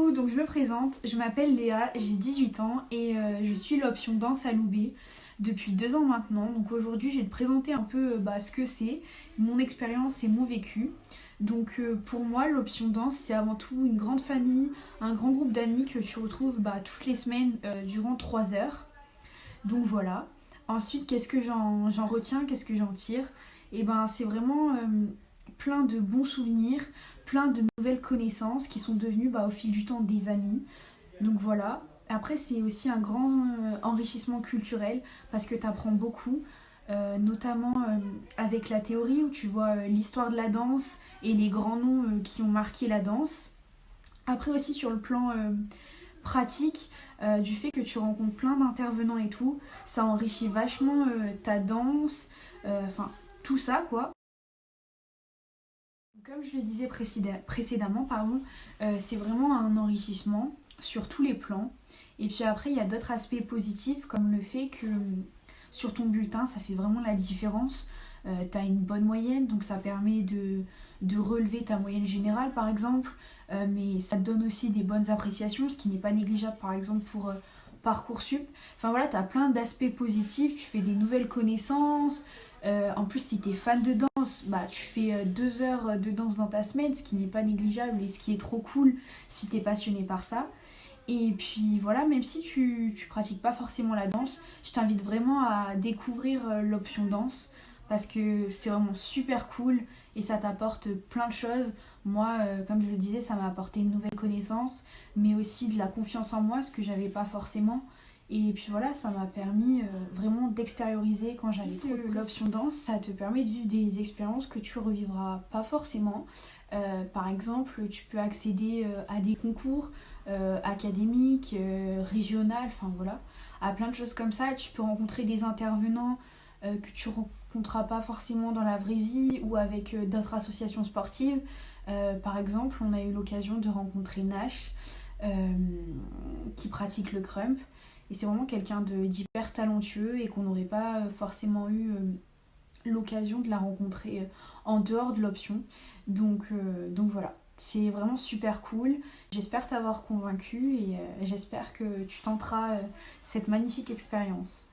Coucou, donc je me présente, je m'appelle Léa, j'ai 18 ans et je suis l'option danse à Loubet depuis 2 ans maintenant. Donc aujourd'hui je vais te présenter un peu ce que c'est, mon expérience et mon vécu. Donc pour moi l'option danse c'est avant tout une grande famille, un grand groupe d'amis que tu retrouves toutes les semaines durant 3 heures. Donc voilà. Ensuite qu'est-ce que j'en retiens, qu'est-ce que j'en tire? Et ben c'est vraiment plein de bons souvenirs, plein de nouvelles connaissances qui sont devenues au fil du temps des amis. Donc voilà. Après, c'est aussi un grand enrichissement culturel parce que tu apprends beaucoup, notamment avec la théorie où tu vois l'histoire de la danse et les grands noms qui ont marqué la danse. Après aussi sur le plan pratique, du fait que tu rencontres plein d'intervenants et tout, ça enrichit vachement ta danse, enfin tout ça quoi. Comme je le disais précédemment, c'est vraiment un enrichissement sur tous les plans. Et puis après, il y a d'autres aspects positifs comme le fait que sur ton bulletin, ça fait vraiment la différence. Tu as une bonne moyenne, donc ça permet de relever ta moyenne générale par exemple. Mais ça te donne aussi des bonnes appréciations, ce qui n'est pas négligeable par exemple pour Parcoursup. Enfin voilà, tu as plein d'aspects positifs, tu fais des nouvelles connaissances. En plus, si tu es fan de danse, tu fais 2 heures de danse dans ta semaine, ce qui n'est pas négligeable et ce qui est trop cool si tu es passionné par ça. Et puis voilà, même si tu pratiques pas forcément la danse, je t'invite vraiment à découvrir l'option danse parce que c'est vraiment super cool et ça t'apporte plein de choses. Moi, comme je le disais, ça m'a apporté une nouvelle connaissance, mais aussi de la confiance en moi, ce que j'avais pas forcément. Et puis voilà, ça m'a permis vraiment d'extérioriser quand j'avais trop de pression. L'option danse, ça te permet de vivre des expériences que tu revivras pas forcément. Par exemple, tu peux accéder à des concours académiques, régionaux, enfin voilà, à plein de choses comme ça. Tu peux rencontrer des intervenants que tu rencontreras pas forcément dans la vraie vie ou avec d'autres associations sportives. Par exemple, on a eu l'occasion de rencontrer Nash qui pratique le crump. Et c'est vraiment quelqu'un d'hyper talentueux et qu'on n'aurait pas forcément eu l'occasion de la rencontrer en dehors de l'option. Donc voilà, c'est vraiment super cool. J'espère t'avoir convaincu et j'espère que tu tenteras cette magnifique expérience.